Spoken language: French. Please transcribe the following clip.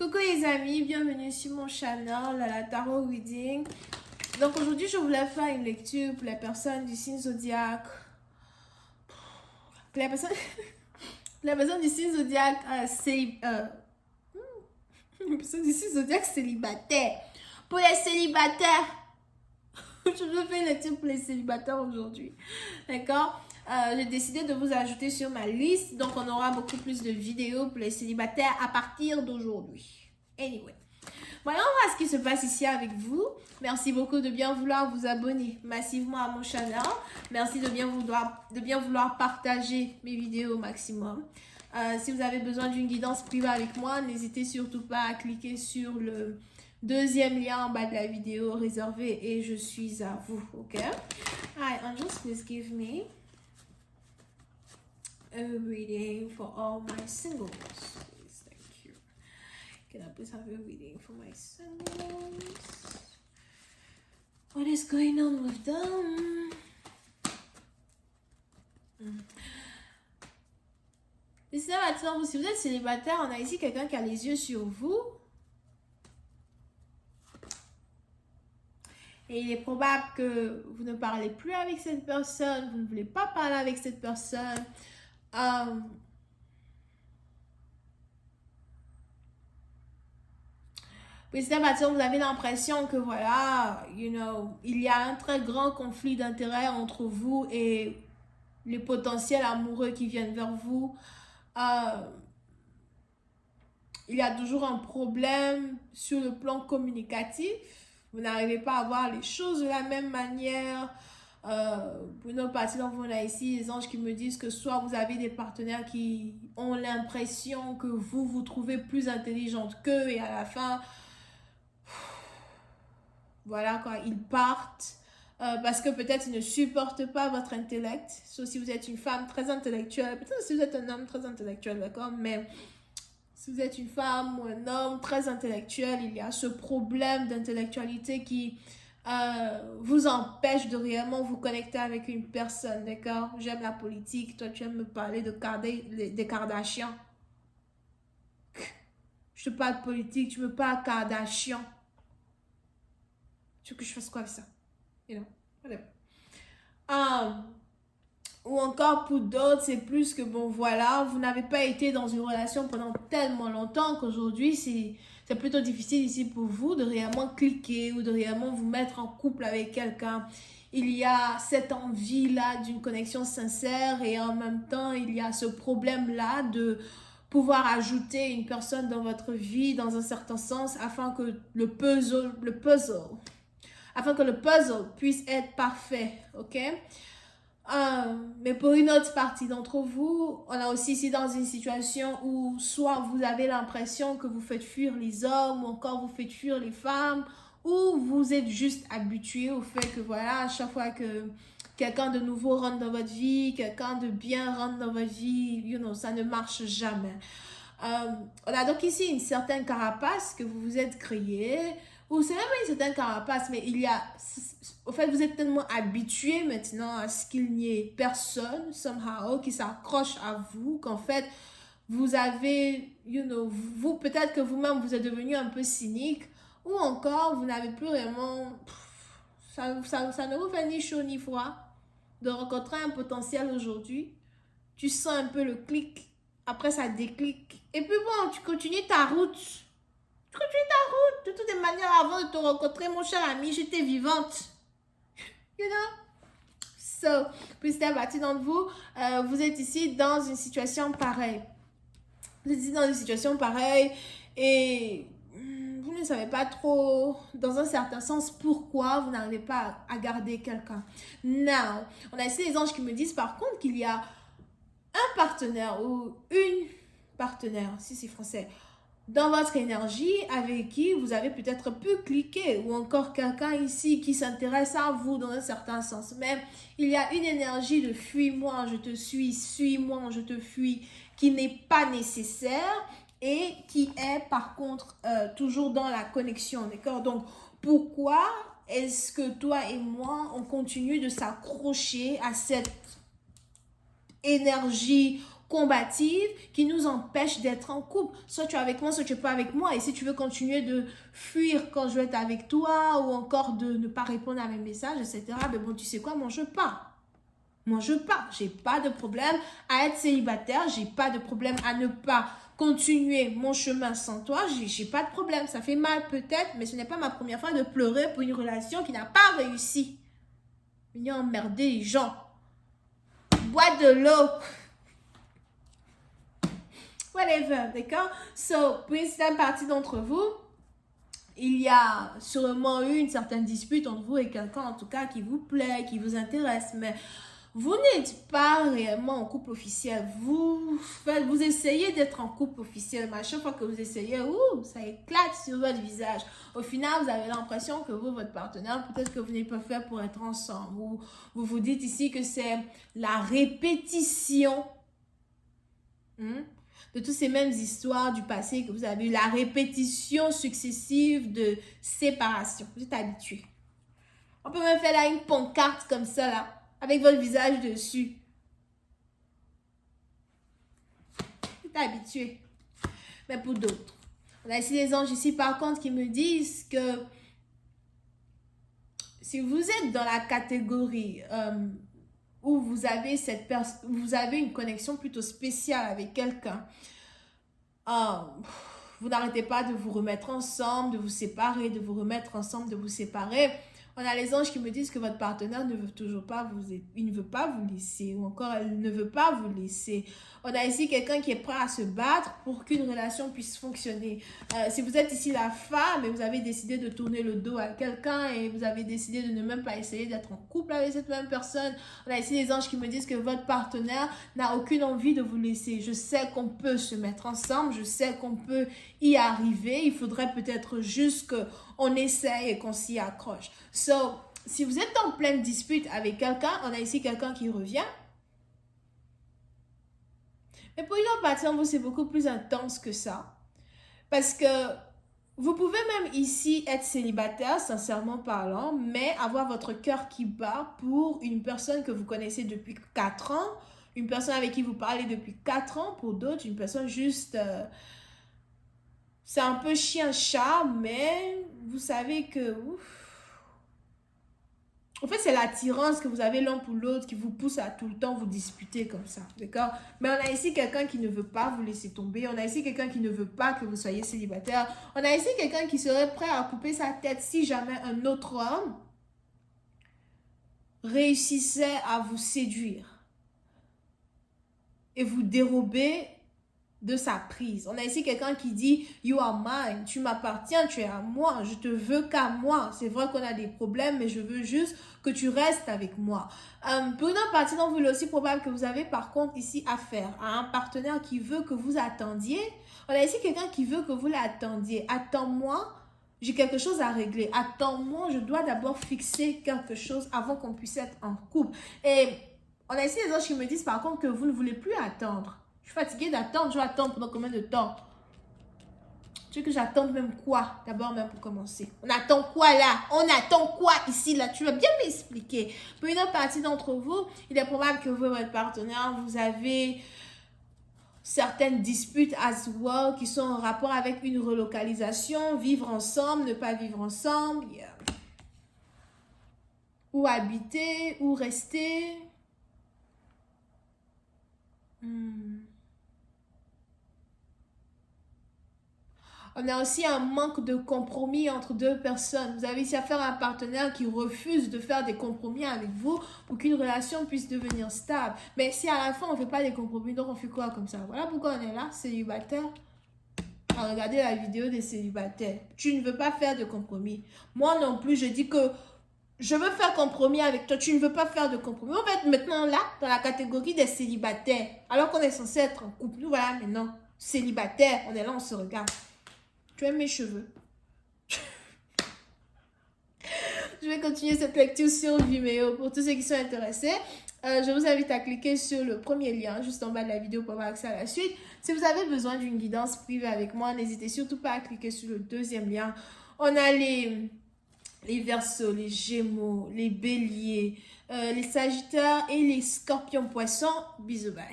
Coucou les amis, bienvenue sur mon channel, la Tarot Reading. Donc aujourd'hui, je voulais faire une lecture pour les personnes du signe zodiaque. Pour les personnes, les personnes du signe zodiaque les personnes du signe zodiaque célibataire. Pour les célibataires, je veux faire une lecture pour les célibataires aujourd'hui. D'accord? J'ai décidé de vous ajouter sur ma liste. Donc, on aura beaucoup plus de vidéos pour les célibataires à partir d'aujourd'hui. Anyway. Voyons voir ce qui se passe ici avec vous. Merci beaucoup de bien vouloir vous abonner massivement à mon channel. Merci de bien vouloir partager mes vidéos au maximum. Si vous avez besoin d'une guidance privée avec moi, n'hésitez surtout pas à cliquer sur le deuxième lien en bas de la vidéo réservé et je suis à vous. Ok? Alright, angels, please give me a reading for all my singles. Please, thank you. Can I please have a reading for my singles? What is going on with them? Si vous êtes célibataire, on a ici quelqu'un qui a les yeux sur vous. Et il est probable que vous ne parlez plus avec cette personne, vous ne voulez pas parler avec cette personne. Petit à petit, vous avez l'impression que voilà, il y a un très grand conflit d'intérêts entre vous et les potentiels amoureux qui viennent vers vous. Il y a toujours un problème sur le plan communicatif. Vous n'arrivez pas à voir les choses de la même manière. Pour une autre partie d'entre vous, on a ici les anges qui me disent que soit vous avez des partenaires qui ont l'impression que vous trouvez plus intelligente qu'eux et à la fin, voilà quoi, ils partent parce que peut-être ils ne supportent pas votre intellect. Sauf si vous êtes une femme très intellectuelle, peut-être si vous êtes un homme très intellectuel, d'accord, mais si vous êtes une femme ou un homme très intellectuel, il y a ce problème d'intellectualité qui vous empêche de réellement vous connecter avec une personne, d'accord? J'aime la politique, toi tu aimes me parler des Kardashians. Je te parle de politique, tu me parles Kardashian. Tu veux que je fasse quoi avec ça? Ou encore pour d'autres, c'est plus que bon voilà, vous n'avez pas été dans une relation pendant tellement longtemps qu'aujourd'hui c'est plutôt difficile ici pour vous de réellement cliquer ou de réellement vous mettre en couple avec quelqu'un. Il y a cette envie-là d'une connexion sincère et en même temps, il y a ce problème-là de pouvoir ajouter une personne dans votre vie dans un certain sens afin que le puzzle puisse être parfait, ok? Mais pour une autre partie d'entre vous, on a aussi ici dans une situation où soit vous avez l'impression que vous faites fuir les hommes ou encore vous faites fuir les femmes ou vous êtes juste habitué au fait que voilà, à chaque fois que quelqu'un de nouveau rentre dans votre vie, quelqu'un de bien rentre dans votre vie, ça ne marche jamais. On a donc ici une certaine carapace que vous vous êtes créée, ou c'est même pas une certaine carapace, mais il y a, au fait, vous êtes tellement habitué maintenant à ce qu'il n'y ait personne, somehow, qui s'accroche à vous, qu'en fait, vous avez, vous, peut-être que vous-même, vous êtes devenu un peu cynique, ou encore, vous n'avez plus vraiment, ça ne vous fait ni chaud ni froid de rencontrer un potentiel aujourd'hui. Tu sens un peu le clic, après ça déclic, et puis bon, tu continues ta route. De toutes les manières, avant de te rencontrer, mon cher ami, j'étais vivante. So, petit à petit d'entre vous, vous êtes ici dans une situation pareille. Vous êtes ici dans une situation pareille et vous ne savez pas trop, dans un certain sens, pourquoi vous n'arrivez pas à garder quelqu'un. Now, on a ici les anges qui me disent par contre qu'il y a un partenaire ou une partenaire, si c'est français, dans votre énergie avec qui vous avez peut-être pu cliquer ou encore quelqu'un ici qui s'intéresse à vous dans un certain sens. Mais il y a une énergie de fuis-moi, je te suis, suis-moi, je te fuis qui n'est pas nécessaire et qui est par contre toujours dans la connexion, d'accord? Donc, pourquoi est-ce que toi et moi, on continue de s'accrocher à cette énergie combatives qui nous empêchent d'être en couple. Soit tu es avec moi, soit tu n'es pas avec moi. Et si tu veux continuer de fuir quand je vais être avec toi ou encore de ne pas répondre à mes messages, etc., mais bon, tu sais quoi, mange pas. Mange pas. J'ai pas de problème à être célibataire. J'ai pas de problème à ne pas continuer mon chemin sans toi. J'ai pas de problème. Ça fait mal peut-être, mais ce n'est pas ma première fois de pleurer pour une relation qui n'a pas réussi. Venir emmerder les gens. Bois de l'eau. Whatever, d'accord? So, pour une certaine partie d'entre vous, il y a sûrement eu une certaine dispute entre vous et quelqu'un, en tout cas, qui vous plaît, qui vous intéresse, mais vous n'êtes pas réellement en couple officiel. Vous essayez d'être en couple officiel, mais à chaque fois que vous essayez, ça éclate sur votre visage. Au final, vous avez l'impression que vous, votre partenaire, peut-être que vous n'êtes pas fait pour être ensemble. Ou vous vous dites ici que c'est la répétition de toutes ces mêmes histoires du passé que vous avez eu, la répétition successive de séparation. Vous êtes habitué. On peut même faire là une pancarte comme ça, là, avec votre visage dessus. Vous êtes habitué. Mais pour d'autres, on a ici les anges ici, par contre, qui me disent que si vous êtes dans la catégorie où vous avez une connexion plutôt spéciale avec quelqu'un, vous n'arrêtez pas de vous remettre ensemble, de vous séparer, de vous remettre ensemble, de vous séparer. On a les anges qui me disent que votre partenaire ne veut toujours pas il ne veut pas vous laisser, ou encore elle ne veut pas vous laisser. On a ici quelqu'un qui est prêt à se battre pour qu'une relation puisse fonctionner. Si vous êtes ici la femme et vous avez décidé de tourner le dos à quelqu'un et vous avez décidé de ne même pas essayer d'être en couple avec cette même personne, on a ici les anges qui me disent que votre partenaire n'a aucune envie de vous laisser. Je sais qu'on peut se mettre ensemble, je sais qu'on peut y arriver. Il faudrait peut-être juste qu'on essaye et qu'on s'y accroche. So, si vous êtes en pleine dispute avec quelqu'un, on a ici quelqu'un qui revient. Mais pour une autre partie, vous, c'est beaucoup plus intense que ça. Parce que vous pouvez même ici être célibataire, sincèrement parlant, mais avoir votre cœur qui bat pour une personne que vous connaissez depuis 4 ans, une personne avec qui vous parlez depuis 4 ans, pour d'autres, une personne juste... c'est un peu chien-chat, mais vous savez que... En fait, c'est l'attirance que vous avez l'un pour l'autre qui vous pousse à tout le temps vous disputer comme ça, d'accord? Mais on a ici quelqu'un qui ne veut pas vous laisser tomber. On a ici quelqu'un qui ne veut pas que vous soyez célibataire. On a ici quelqu'un qui serait prêt à couper sa tête si jamais un autre homme réussissait à vous séduire et vous dérober de sa prise. On a ici quelqu'un qui dit « You are mine », tu m'appartiens, tu es à moi, je te veux qu'à moi. C'est vrai qu'on a des problèmes, mais je veux juste que tu restes avec moi. Pour une autre partie d'entre vous, il est aussi probable que vous avez par contre ici affaire à un partenaire qui veut que vous attendiez. On a ici quelqu'un qui veut que vous l'attendiez. Attends-moi, j'ai quelque chose à régler. Attends-moi, je dois d'abord fixer quelque chose avant qu'on puisse être en couple. Et on a ici les autres qui me disent par contre que vous ne voulez plus attendre. Je suis fatiguée d'attendre. Je vais attendre pendant combien de temps? Tu veux que j'attende même quoi? D'abord même pour commencer. On attend quoi là? On attend quoi ici là? Tu vas bien m'expliquer. Pour une autre partie d'entre vous, il est probable que vous et votre partenaire, vous avez certaines disputes as well qui sont en rapport avec une relocalisation, vivre ensemble, ne pas vivre ensemble, ou habiter, ou rester. On a aussi un manque de compromis entre deux personnes. Vous avez ici affaire à un partenaire qui refuse de faire des compromis avec vous pour qu'une relation puisse devenir stable. Mais si à la fin, on ne fait pas des compromis, donc on fait quoi comme ça? Voilà pourquoi on est là, célibataire. À regarder la vidéo des célibataires. Tu ne veux pas faire de compromis. Moi non plus, je dis que je veux faire compromis avec toi. Tu ne veux pas faire de compromis. On va être maintenant là, dans la catégorie des célibataires. Alors qu'on est censé être en couple. Nous voilà maintenant, célibataires. On est là, on se regarde. Tu aimes mes cheveux? Je vais continuer cette lecture sur Vimeo. Pour tous ceux qui sont intéressés, je vous invite à cliquer sur le premier lien juste en bas de la vidéo pour avoir accès à la suite. Si vous avez besoin d'une guidance privée avec moi, n'hésitez surtout pas à cliquer sur le deuxième lien. On a les Verseaux, les Gémeaux, les Béliers, les Sagittaires et les Scorpions Poissons. Bisous, bye.